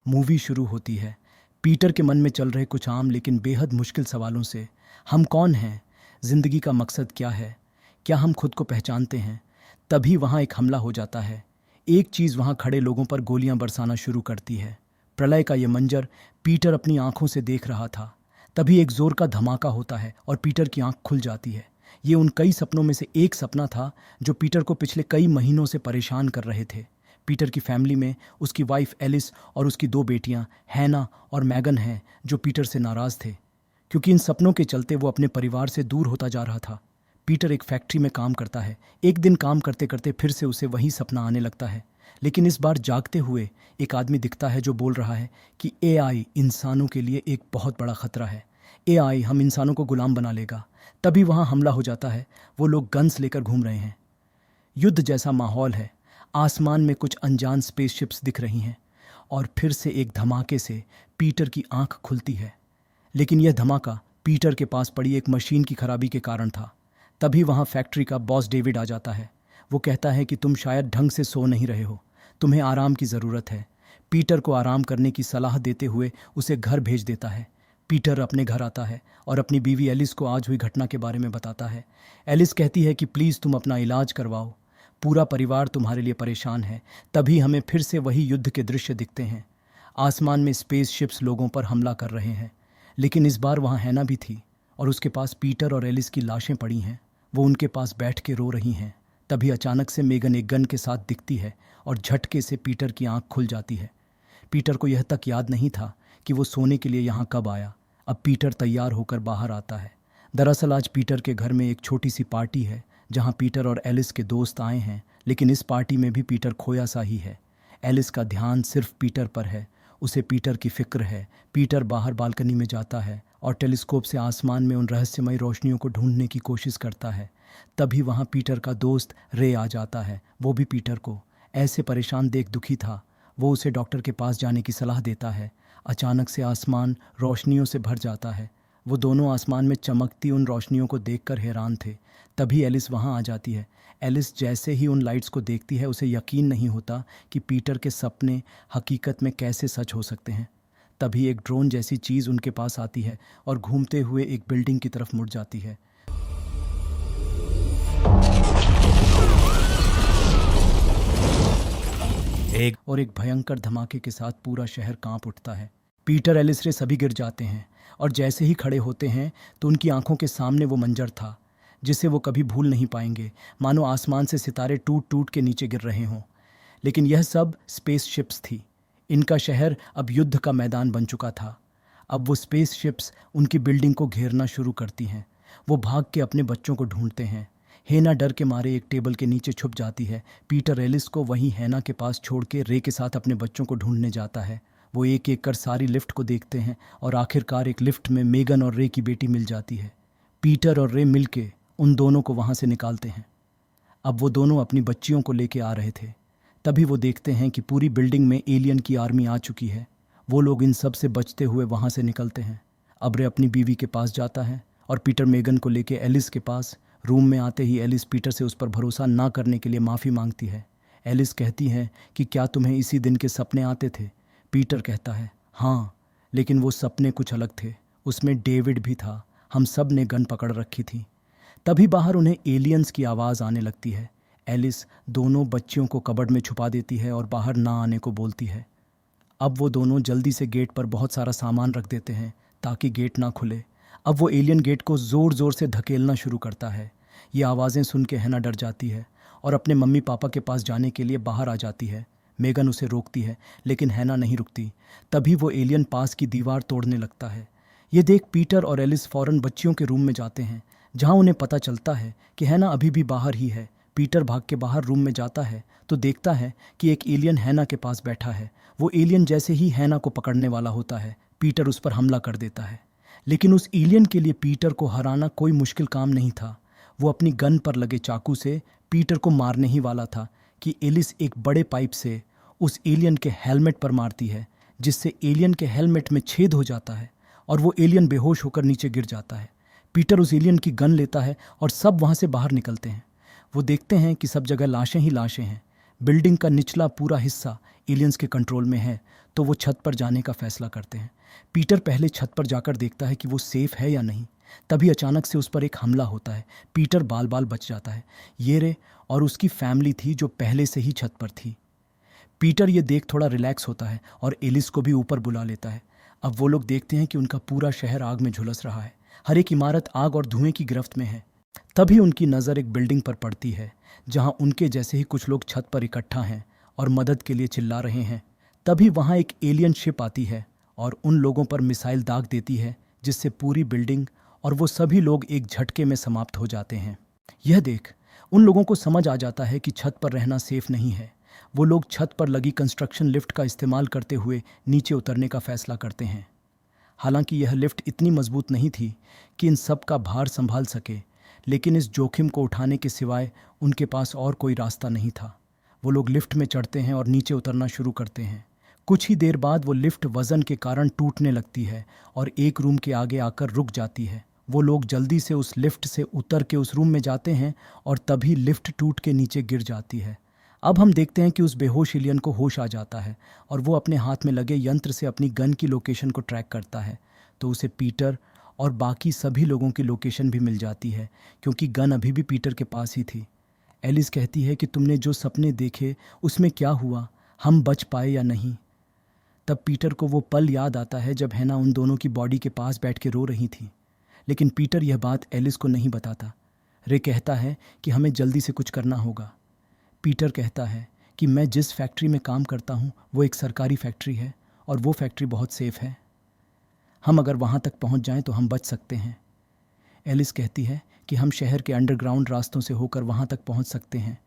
Movie शुरू होती है। पीटर के मन में चल रहे कुछ आम लेकिन बेहद मुश्किल सवालों से। हम कौन हैं? जिंदगी का मकसद क्या है? क्या हम खुद को पहचानते हैं? तभी वहाँ एक हमला हो जाता है। एक चीज़ वहाँ खड़े लोगों पर गोलियां बरसाना शुरू करती है। प्रलय का ये मंजर पीटर अपनी आंखों से देख रहा था। तभी एक जोर का धमाका होता है और पीटर की आंख खुल जाती है। ये उन कई सपनों में से एक सपना था जो पीटर को पिछले कई महीनों से परेशान कर रहे थे। पीटर की फैमिली में उसकी वाइफ एलिस और उसकी दो बेटियां हैना और मैगन हैं जो पीटर से नाराज़ थे क्योंकि इन सपनों के चलते वो अपने परिवार से दूर होता जा रहा था। पीटर एक फैक्ट्री में काम करता है। एक दिन काम करते करते फिर से उसे वही सपना आने लगता है, लेकिन इस बार जागते हुए एक आदमी दिखता है जो बोल रहा है कि एआई इंसानों के लिए एक बहुत बड़ा खतरा है। एआई हम इंसानों को गुलाम बना लेगा। तभी वहाँ हमला हो जाता है। वो लोग गन्स लेकर घूम रहे हैं। युद्ध जैसा माहौल है। आसमान में कुछ अनजान स्पेसशिप्स दिख रही हैं और फिर से एक धमाके से पीटर की आंख खुलती है। लेकिन यह धमाका पीटर के पास पड़ी एक मशीन की खराबी के कारण था। तभी वहाँ फैक्ट्री का बॉस डेविड आ जाता है। वो कहता है कि तुम शायद ढंग से सो नहीं रहे हो, तुम्हें आराम की ज़रूरत है। पीटर को आराम करने की सलाह देते हुए उसे घर भेज देता है। पीटर अपने घर आता है और अपनी बीवी एलिस को आज हुई घटना के बारे में बताता है। एलिस कहती है कि प्लीज़ तुम अपना इलाज करवाओ, पूरा परिवार तुम्हारे लिए परेशान है। तभी हमें फिर से वही युद्ध के दृश्य दिखते हैं। आसमान में स्पेस शिप्स लोगों पर हमला कर रहे हैं, लेकिन इस बार वहाँ हैना भी थी और उसके पास पीटर और एलिस की लाशें पड़ी हैं। वो उनके पास बैठ के रो रही हैं। तभी अचानक से मेगन एक गन के साथ दिखती है और झटके से पीटर की आंख खुल जाती है। पीटर को यह तक याद नहीं था कि वो सोने के लिए यहाँ कब आया। अब पीटर तैयार होकर बाहर आता है। दरअसल आज पीटर के घर में एक छोटी सी पार्टी है जहाँ पीटर और एलिस के दोस्त आए हैं, लेकिन इस पार्टी में भी पीटर खोया सा ही है। एलिस का ध्यान सिर्फ पीटर पर है। उसे पीटर की फिक्र है। पीटर बाहर बालकनी में जाता है और टेलीस्कोप से आसमान में उन रहस्यमयी रोशनियों को ढूंढने की कोशिश करता है। तभी वहाँ पीटर का दोस्त रे आ जाता है। वो भी पीटर को ऐसे परेशान देख दुखी था। वो उसे डॉक्टर के पास जाने की सलाह देता है। अचानक से आसमान रोशनियों से भर जाता है। वो दोनों आसमान में चमकती उन रोशनियों को देखकर हैरान थे। तभी एलिस वहाँ आ जाती है। एलिस जैसे ही उन लाइट्स को देखती है उसे यकीन नहीं होता कि पीटर के सपने हकीकत में कैसे सच हो सकते हैं। तभी एक ड्रोन जैसी चीज़ उनके पास आती है और घूमते हुए एक बिल्डिंग की तरफ मुड़ जाती है। एक भयंकर धमाके के साथ पूरा शहर कांप उठता है। पीटर, एलिस रे सभी गिर जाते हैं और जैसे ही खड़े होते हैं तो उनकी आंखों के सामने वो मंजर था जिसे वो कभी भूल नहीं पाएंगे। मानो आसमान से सितारे टूट टूट के नीचे गिर रहे हों। लेकिन यह सब स्पेस शिप्स थी। इनका शहर अब युद्ध का मैदान बन चुका था। अब वो स्पेस शिप्स उनकी बिल्डिंग को घेरना शुरू करती हैं। वो भाग के अपने बच्चों को ढूंढते हैं। हैना डर के मारे एक टेबल के नीचे छुप जाती है। पीटर एलिस को वहीं हैना के पास छोड़ के रे के साथ अपने बच्चों को ढूंढने जाता है। वो एक एक कर सारी लिफ्ट को देखते हैं और आखिरकार एक लिफ्ट में मेगन और रे की बेटी मिल जाती है। पीटर और रे मिलके उन दोनों को वहाँ से निकालते हैं। अब वो दोनों अपनी बच्चियों को लेके आ रहे थे। तभी वो देखते हैं कि पूरी बिल्डिंग में एलियन की आर्मी आ चुकी है। वो लोग इन सब से बचते हुए वहाँ से निकलते हैं। अब रे अपनी बीवी के पास जाता है और पीटर मेगन को लेके एलिस के पास। रूम में आते ही एलिस पीटर से उस पर भरोसा ना करने के लिए माफ़ी मांगती है। एलिस कहती है कि क्या तुम्हें इसी दिन के सपने आते थे? पीटर कहता है हाँ, लेकिन वो सपने कुछ अलग थे। उसमें डेविड भी था। हम सब ने गन पकड़ रखी थी। तभी बाहर उन्हें एलियंस की आवाज़ आने लगती है। एलिस दोनों बच्चियों को कबर्ड में छुपा देती है और बाहर ना आने को बोलती है। अब वो दोनों जल्दी से गेट पर बहुत सारा सामान रख देते हैं ताकि गेट ना खुले। अब वो एलियन गेट को ज़ोर ज़ोर से धकेलना शुरू करता है। ये आवाज़ें सुन के हैना डर जाती है और अपने मम्मी पापा के पास जाने के लिए बाहर आ जाती है। मेगन उसे रोकती है, लेकिन हैना नहीं रुकती। तभी वो एलियन पास की दीवार तोड़ने लगता है। ये देख पीटर और एलिस फ़ौरन बच्चियों के रूम में जाते हैं, जहाँ उन्हें पता चलता है कि हैना अभी भी बाहर ही है। पीटर भाग के बाहर रूम में जाता है तो देखता है कि एक एलियन हैना के पास बैठा है। वो एलियन जैसे ही हैना को पकड़ने वाला होता है, पीटर उस पर हमला कर देता है। लेकिन उस एलियन के लिए पीटर को हराना कोई मुश्किल काम नहीं था। वो अपनी गन पर लगे चाकू से पीटर को मारने ही वाला था कि एलिस एक बड़े पाइप से उस एलियन के हेलमेट पर मारती है, जिससे एलियन के हेलमेट में छेद हो जाता है और वो एलियन बेहोश होकर नीचे गिर जाता है। पीटर उस एलियन की गन लेता है और सब वहाँ से बाहर निकलते हैं। वो देखते हैं कि सब जगह लाशें ही लाशें हैं। बिल्डिंग का निचला पूरा हिस्सा एलियंस के कंट्रोल में है, तो वो छत पर जाने का फैसला करते हैं। पीटर पहले छत पर जाकर देखता है कि वो सेफ है या नहीं। तभी अचानक से उस पर एक हमला होता है। पीटर बाल बाल बच जाता है। ये रे और उसकी फैमिली थी जो पहले से ही छत पर थी। पीटर ये देख थोड़ा रिलैक्स होता है और एलिस को भी ऊपर बुला लेता है। अब वो लोग देखते हैं कि उनका पूरा शहर आग में झुलस रहा है। हर एक इमारत आग और धुएं की गिरफ्त में है। तभी उनकी नज़र एक बिल्डिंग पर पड़ती है जहां उनके जैसे ही कुछ लोग छत पर इकट्ठा हैं और मदद के लिए चिल्ला रहे हैं। तभी वहां एक एलियन शिप आती है और उन लोगों पर मिसाइल दाग देती है, जिससे पूरी बिल्डिंग और वो सभी लोग एक झटके में समाप्त हो जाते हैं। यह देख उन लोगों को समझ आ जाता है कि छत पर रहना सेफ नहीं है। वो लोग छत पर लगी कंस्ट्रक्शन लिफ्ट का इस्तेमाल करते हुए नीचे उतरने का फैसला करते हैं। हालांकि यह लिफ्ट इतनी मजबूत नहीं थी कि इन सब का भार संभाल सके, लेकिन इस जोखिम को उठाने के सिवाय उनके पास और कोई रास्ता नहीं था। वो लोग लिफ्ट में चढ़ते हैं और नीचे उतरना शुरू करते हैं। कुछ ही देर बाद वो लिफ्ट वजन के कारण टूटने लगती है और एक रूम के आगे आकर रुक जाती है। वो लोग जल्दी से उस लिफ्ट से उतर के उस रूम में जाते हैं और तभी लिफ्ट टूट के नीचे गिर जाती है। अब हम देखते हैं कि उस बेहोश एलियन को होश आ जाता है और वो अपने हाथ में लगे यंत्र से अपनी गन की लोकेशन को ट्रैक करता है, तो उसे पीटर और बाकी सभी लोगों की लोकेशन भी मिल जाती है, क्योंकि गन अभी भी पीटर के पास ही थी। एलिस कहती है कि तुमने जो सपने देखे उसमें क्या हुआ, हम बच पाए या नहीं। तब पीटर को वो पल याद आता है जब हैना उन दोनों की बॉडी के पास बैठ के रो रही थी, लेकिन पीटर यह बात एलिस को नहीं बताता। रे कहता है कि हमें जल्दी से कुछ करना होगा। पीटर कहता है कि मैं जिस फैक्ट्री में काम करता हूँ वो एक सरकारी फैक्ट्री है और वो फैक्ट्री बहुत सेफ है। हम अगर वहाँ तक पहुँच जाएं तो हम बच सकते हैं। एलिस कहती है कि हम शहर के अंडरग्राउंड रास्तों से होकर वहाँ तक पहुँच सकते हैं।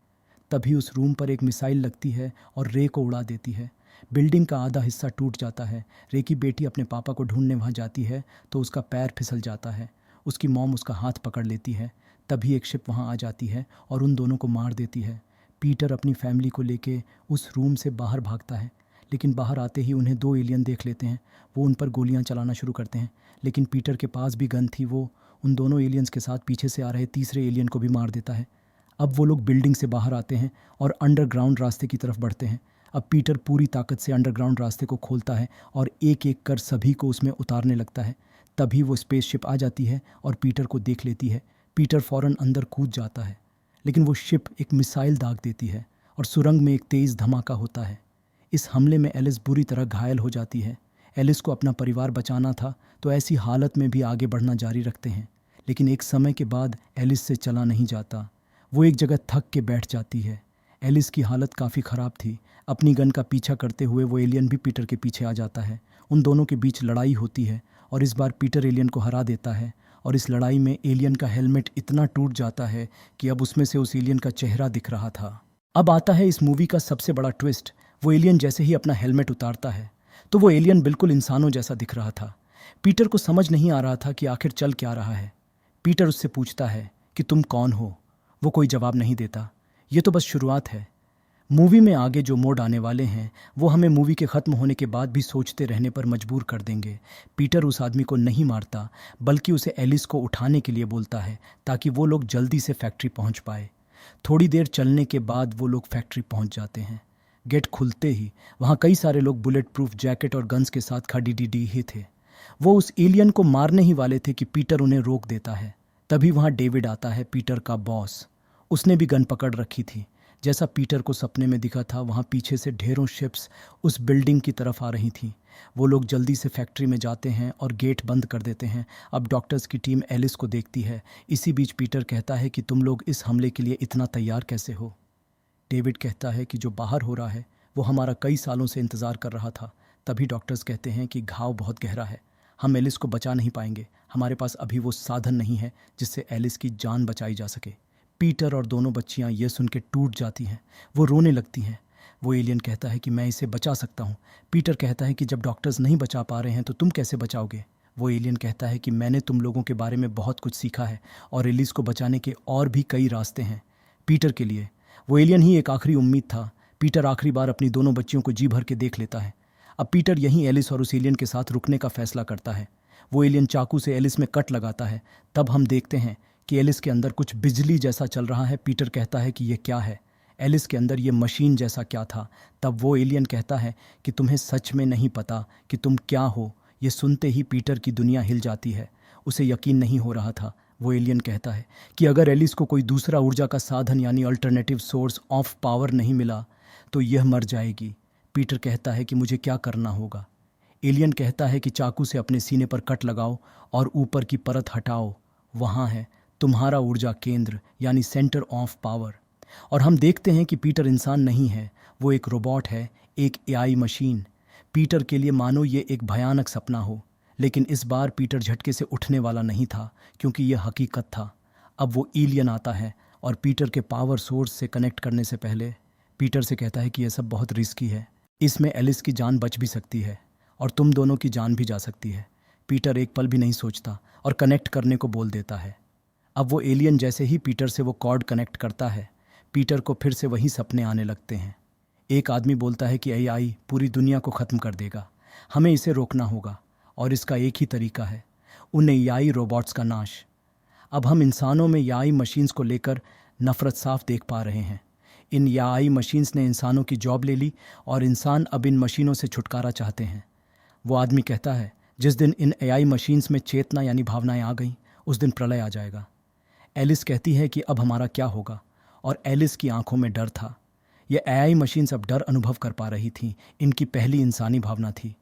तभी उस रूम पर एक मिसाइल लगती है और रे को उड़ा देती है। बिल्डिंग का आधा हिस्सा टूट जाता है। रे की बेटी अपने पापा को ढूंढने वहाँ जाती है तो उसका पैर फिसल जाता है। उसकी मॉम उसका हाथ पकड़ लेती है। तभी एक शिप वहाँ आ जाती है और उन दोनों को मार देती है। पीटर अपनी फैमिली को लेके उस रूम से बाहर भागता है, लेकिन बाहर आते ही उन्हें दो एलियन देख लेते हैं। वो उन पर गोलियां चलाना शुरू करते हैं, लेकिन पीटर के पास भी गन थी। वो उन दोनों एलियंस के साथ पीछे से आ रहे तीसरे एलियन को भी मार देता है। अब वो लोग बिल्डिंग से बाहर आते हैं और अंडरग्राउंड रास्ते की तरफ बढ़ते हैं। अब पीटर पूरी ताकत से अंडरग्राउंड रास्ते को खोलता है और एक एक कर सभी को उसमें उतारने लगता है। तभी वो स्पेसशिप आ जाती है और पीटर को देख लेती है। पीटर फ़ौरन अंदर कूद जाता है, लेकिन वो शिप एक मिसाइल दाग देती है और सुरंग में एक तेज़ धमाका होता है। इस हमले में एलिस बुरी तरह घायल हो जाती है। एलिस को अपना परिवार बचाना था, तो ऐसी हालत में भी आगे बढ़ना जारी रखते हैं, लेकिन एक समय के बाद एलिस से चला नहीं जाता। वो एक जगह थक के बैठ जाती है। एलिस की हालत काफ़ी ख़राब थी। अपनी गन का पीछा करते हुए वो एलियन भी पीटर के पीछे आ जाता है। उन दोनों के बीच लड़ाई होती है और इस बार पीटर एलियन को हरा देता है और इस लड़ाई में एलियन का हेलमेट इतना टूट जाता है कि अब उसमें से उस एलियन का चेहरा दिख रहा था। अब आता है इस मूवी का सबसे बड़ा ट्विस्ट। वो एलियन जैसे ही अपना हेलमेट उतारता है तो वो एलियन बिल्कुल इंसानों जैसा दिख रहा था। पीटर को समझ नहीं आ रहा था कि आखिर चल क्या रहा है। पीटर उससे पूछता है कि तुम कौन हो। वो कोई जवाब नहीं देता। ये तो बस शुरुआत है। मूवी में आगे जो मोड़ आने वाले हैं वो हमें मूवी के ख़त्म होने के बाद भी सोचते रहने पर मजबूर कर देंगे। पीटर उस आदमी को नहीं मारता, बल्कि उसे एलिस को उठाने के लिए बोलता है ताकि वो लोग जल्दी से फैक्ट्री पहुंच पाए। थोड़ी देर चलने के बाद वो लोग फैक्ट्री पहुंच जाते हैं। गेट खुलते ही वहाँ कई सारे लोग बुलेट प्रूफ जैकेट और गन्स के साथ खड़ी ही थे। वो उस एलियन को मारने ही वाले थे कि पीटर उन्हें रोक देता है। तभी वहाँ डेविड आता है, पीटर का बॉस। उसने भी गन पकड़ रखी थी। जैसा पीटर को सपने में दिखा था, वहाँ पीछे से ढेरों शिप्स उस बिल्डिंग की तरफ आ रही थीं। वो लोग जल्दी से फैक्ट्री में जाते हैं और गेट बंद कर देते हैं। अब डॉक्टर्स की टीम एलिस को देखती है। इसी बीच पीटर कहता है कि तुम लोग इस हमले के लिए इतना तैयार कैसे हो। डेविड कहता है कि जो बाहर हो रहा है वो हमारा कई सालों से इंतज़ार कर रहा था। तभी डॉक्टर्स कहते हैं कि घाव बहुत गहरा है, हम एलिस को बचा नहीं पाएंगे। हमारे पास अभी वो साधन नहीं है जिससे एलिस की जान बचाई जा सके। पीटर और दोनों बच्चियां ये सुन के टूट जाती हैं। वो रोने लगती हैं। वो एलियन कहता है कि मैं इसे बचा सकता हूँ। पीटर कहता है कि जब डॉक्टर्स नहीं बचा पा रहे हैं तो तुम कैसे बचाओगे। वो एलियन कहता है कि मैंने तुम लोगों के बारे में बहुत कुछ सीखा है और एलिस को बचाने के और भी कई रास्ते हैं। पीटर के लिए वो एलियन ही एक आखिरी उम्मीद था। पीटर आखिरी बार अपनी दोनों बच्चियों को जी भर के देख लेता है। अब पीटर यहीं एलिस और उस एलियन के साथ रुकने का फैसला करता है। वो एलियन चाकू से एलिस में कट लगाता है। तब हम देखते हैं कि एलिस के अंदर कुछ बिजली जैसा चल रहा है। पीटर कहता है कि यह क्या है। एलिस के अंदर ये मशीन जैसा क्या था? तब वो एलियन कहता है कि तुम्हें सच में नहीं पता कि तुम क्या हो। ये सुनते ही पीटर की दुनिया हिल जाती है। उसे यकीन नहीं हो रहा था। वो एलियन कहता है कि अगर एलिस को कोई दूसरा ऊर्जा का साधन यानी अल्टरनेटिव सोर्स ऑफ पावर नहीं मिला तो यह मर जाएगी। पीटर कहता है कि मुझे क्या करना होगा? एलियन कहता है कि चाकू से अपने सीने पर कट लगाओ और ऊपर की परत हटाओ। वहाँ है तुम्हारा ऊर्जा केंद्र यानी सेंटर ऑफ पावर। और हम देखते हैं कि पीटर इंसान नहीं है, वो एक रोबोट है, एक एआई मशीन। पीटर के लिए मानो ये एक भयानक सपना हो, लेकिन इस बार पीटर झटके से उठने वाला नहीं था, क्योंकि यह हकीकत था। अब वो एलियन आता है और पीटर के पावर सोर्स से कनेक्ट करने से पहले पीटर से कहता है कि यह सब बहुत रिस्की है, इसमें एलिस की जान बच भी सकती है और तुम दोनों की जान भी जा सकती है। पीटर एक पल भी नहीं सोचता और कनेक्ट करने को बोल देता है। अब वो एलियन जैसे ही पीटर से वो कॉर्ड कनेक्ट करता है, पीटर को फिर से वही सपने आने लगते हैं। एक आदमी बोलता है कि एआई पूरी दुनिया को ख़त्म कर देगा, हमें इसे रोकना होगा और इसका एक ही तरीका है, उन एआई रोबोट्स का नाश। अब हम इंसानों में एआई मशीन्स को लेकर नफ़रत साफ देख पा रहे हैं। इन एआई मशीन्स ने इंसानों की जॉब ले ली और इंसान अब इन मशीनों से छुटकारा चाहते हैं। वो आदमी कहता है जिस दिन इन एआई मशीन्स में चेतना यानी भावनाएं आ गई उस दिन प्रलय आ जाएगा। एलिस कहती है कि अब हमारा क्या होगा, और एलिस की आंखों में डर था। ये एआई मशीन्स अब डर अनुभव कर पा रही थीं। इनकी पहली इंसानी भावना थी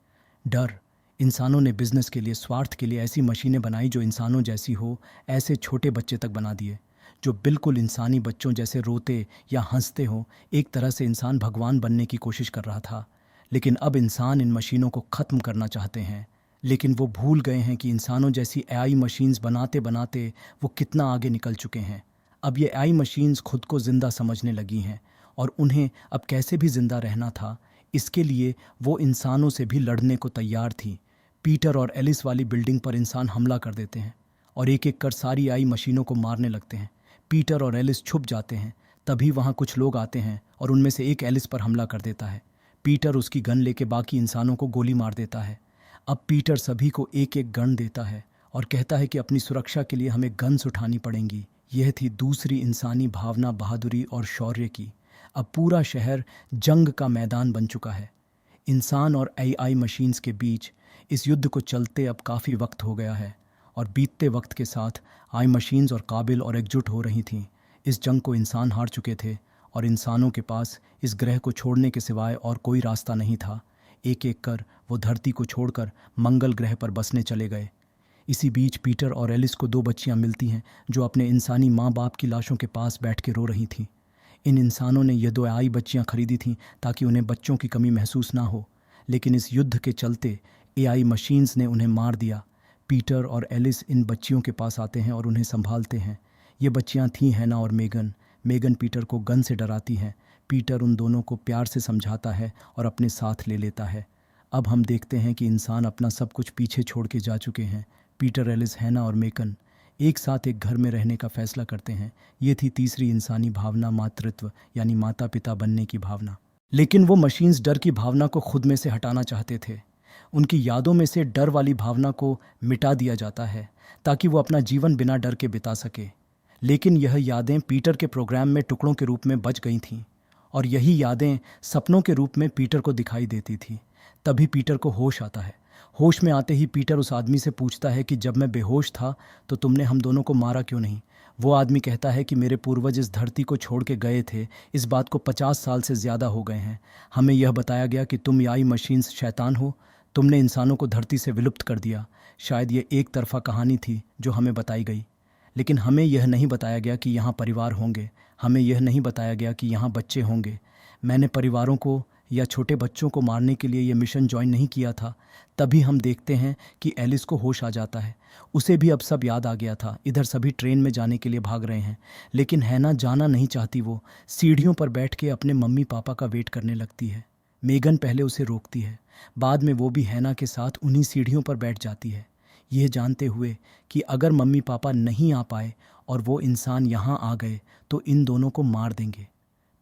डर। इंसानों ने बिजनेस के लिए, स्वार्थ के लिए ऐसी मशीनें बनाई जो इंसानों जैसी हो, ऐसे छोटे बच्चे तक बना दिए जो बिल्कुल इंसानी बच्चों जैसे रोते या हंसते हो। एक तरह से इंसान भगवान बनने की कोशिश कर रहा था। लेकिन अब इंसान इन मशीनों को ख़त्म करना चाहते हैं। लेकिन वो भूल गए हैं कि इंसानों जैसी एआई मशीन्स बनाते बनाते वो कितना आगे निकल चुके हैं। अब ये एआई मशीन्स खुद को ज़िंदा समझने लगी हैं और उन्हें अब कैसे भी ज़िंदा रहना था, इसके लिए वो इंसानों से भी लड़ने को तैयार थी। पीटर और एलिस वाली बिल्डिंग पर इंसान हमला कर देते हैं और एक एक कर सारी एआई मशीनों को मारने लगते हैं। पीटर और एलिस छुप जाते हैं। तभी वहाँ कुछ लोग आते हैं और उनमें से एक एलिस पर हमला कर देता है। पीटर उसकी गन लेके बाकी इंसानों को गोली मार देता है। अब पीटर सभी को एक एक गन देता है और कहता है कि अपनी सुरक्षा के लिए हमें गन्स उठानी पड़ेंगी। यह थी दूसरी इंसानी भावना, बहादुरी और शौर्य की। अब पूरा शहर जंग का मैदान बन चुका है। इंसान और एआई मशीन्स के बीच इस युद्ध को चलते अब काफ़ी वक्त हो गया है और बीतते वक्त के साथ आई मशीन्स और काबिल और एकजुट हो रही थीं। इस जंग को इंसान हार चुके थे और इंसानों के पास इस ग्रह को छोड़ने के सिवाय और कोई रास्ता नहीं था। एक एक कर वो धरती को छोड़कर मंगल ग्रह पर बसने चले गए। इसी बीच पीटर और एलिस को दो बच्चियां मिलती हैं जो अपने इंसानी माँ बाप की लाशों के पास बैठ के रो रही थीं। इन इंसानों ने ये दो एआई बच्चियां खरीदी थीं ताकि उन्हें बच्चों की कमी महसूस ना हो, लेकिन इस युद्ध के चलते एआई मशीन्स ने उन्हें मार दिया। पीटर और एलिस इन बच्चियों के पास आते हैं और उन्हें संभालते हैं। ये बच्चियां थीं हैना और मेगन। मेगन पीटर को गन से डराती हैं। पीटर उन दोनों को प्यार से समझाता है और अपने साथ ले लेता है। अब हम देखते हैं कि इंसान अपना सब कुछ पीछे छोड़ के जा चुके हैं। पीटर, एलिस, हैना और मेगन एक साथ एक घर में रहने का फैसला करते हैं। ये थी तीसरी इंसानी भावना, मातृत्व यानी माता पिता बनने की भावना। लेकिन वो मशीन्स डर की भावना को खुद में से हटाना चाहते थे। उनकी यादों में से डर वाली भावना को मिटा दिया जाता है ताकि वो अपना जीवन बिना डर के बिता सके। लेकिन यह यादें पीटर के प्रोग्राम में टुकड़ों के रूप में बच गई थीं और यही यादें सपनों के रूप में पीटर को दिखाई देती थी। तभी पीटर को होश आता है। होश में आते ही पीटर उस आदमी से पूछता है कि जब मैं बेहोश था तो तुमने हम दोनों को मारा क्यों नहीं? वो आदमी कहता है कि मेरे पूर्वज इस धरती को छोड़ के गए थे। इस बात को 50 साल से ज़्यादा हो गए हैं। हमें यह बताया गया कि तुम एआई मशीन्स शैतान हो। तुमने इंसानों को धरती से विलुप्त कर दिया। शायद ये एक तरफा कहानी थी जो हमें बताई गई, लेकिन हमें यह नहीं बताया गया कि यहाँ परिवार होंगे। हमें यह नहीं बताया गया कि यहाँ बच्चे होंगे। मैंने परिवारों को या छोटे बच्चों को मारने के लिए यह मिशन ज्वाइन नहीं किया था। तभी हम देखते हैं कि एलिस को होश आ जाता है। उसे भी अब सब याद आ गया था। इधर सभी ट्रेन में जाने के लिए भाग रहे हैं, लेकिन हैना जाना नहीं चाहती। वो सीढ़ियों पर बैठ के अपने मम्मी पापा का वेट करने लगती है। मेगन पहले उसे रोकती है, बाद में वो भी हैना के साथ उन्हीं सीढ़ियों पर बैठ जाती है, यह जानते हुए कि अगर मम्मी पापा नहीं आ पाए और वो इंसान यहाँ आ गए तो इन दोनों को मार देंगे।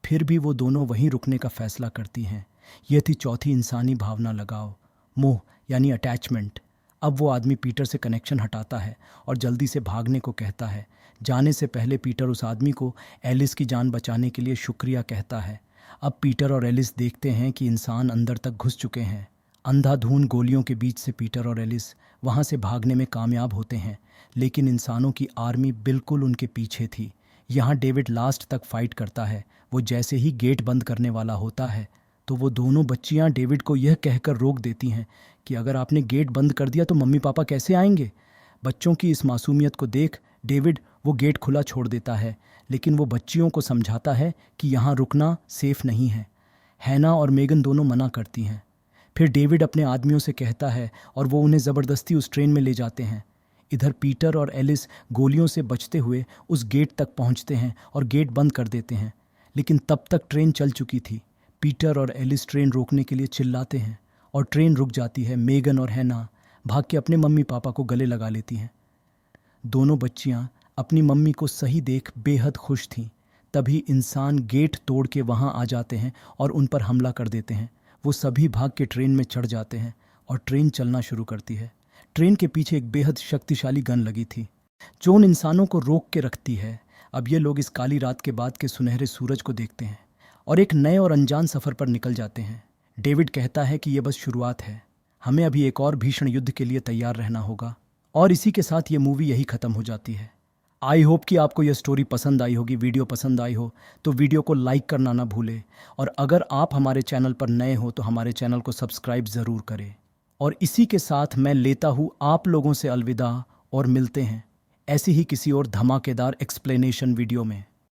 फिर भी वो दोनों वहीं रुकने का फैसला करती हैं। यह थी चौथी इंसानी भावना, लगाव, मोह यानी अटैचमेंट। अब वो आदमी पीटर से कनेक्शन हटाता है और जल्दी से भागने को कहता है। जाने से पहले पीटर उस आदमी को एलिस की जान बचाने के लिए शुक्रिया कहता है। अब पीटर और एलिस देखते हैं कि इंसान अंदर तक घुस चुके हैं। अंधाधुंध गोलियों के बीच से पीटर और एलिस वहाँ से भागने में कामयाब होते हैं, लेकिन इंसानों की आर्मी बिल्कुल उनके पीछे थी। यहाँ डेविड लास्ट तक फाइट करता है। वो जैसे ही गेट बंद करने वाला होता है तो वो दोनों बच्चियाँ डेविड को यह कहकर रोक देती हैं कि अगर आपने गेट बंद कर दिया तो मम्मी पापा कैसे आएंगे। बच्चों की इस मासूमियत को देख डेविड वो गेट खुला छोड़ देता है, लेकिन वो बच्चियों को समझाता है कि यहाँ रुकना सेफ नहीं है। हैना और मेगन दोनों मना करती हैं। फिर डेविड अपने आदमियों से कहता है और वो उन्हें ज़बरदस्ती उस ट्रेन में ले जाते हैं। इधर पीटर और एलिस गोलियों से बचते हुए उस गेट तक पहुंचते हैं और गेट बंद कर देते हैं, लेकिन तब तक ट्रेन चल चुकी थी। पीटर और एलिस ट्रेन रोकने के लिए चिल्लाते हैं और ट्रेन रुक जाती है। मेगन और हैना भाग के अपने मम्मी पापा को गले लगा लेती हैं। दोनों बच्चियां अपनी मम्मी को सही देख बेहद खुश थीं। तभी इंसान गेट तोड़ के वहां आ जाते हैं और उन पर हमला कर देते हैं। वो सभी भाग के ट्रेन में चढ़ जाते हैं और ट्रेन चलना शुरू करती है। ट्रेन के पीछे एक बेहद शक्तिशाली गन लगी थी जो उन इंसानों को रोक के रखती है। अब ये लोग इस काली रात के बाद के सुनहरे सूरज को देखते हैं और एक नए और अनजान सफ़र पर निकल जाते हैं। डेविड कहता है कि यह बस शुरुआत है, हमें अभी एक और भीषण युद्ध के लिए तैयार रहना होगा। और इसी के साथ ये मूवी यही ख़त्म हो जाती है। आई होप कि आपको यह स्टोरी पसंद आई होगी। वीडियो पसंद आई हो तो वीडियो को लाइक करना ना भूलें, और अगर आप हमारे चैनल पर नए हो तो हमारे चैनल को सब्सक्राइब ज़रूर करें। और इसी के साथ मैं लेता हूँ आप लोगों से अलविदा और मिलते हैं ऐसी ही किसी और धमाकेदार एक्सप्लेनेशन वीडियो में।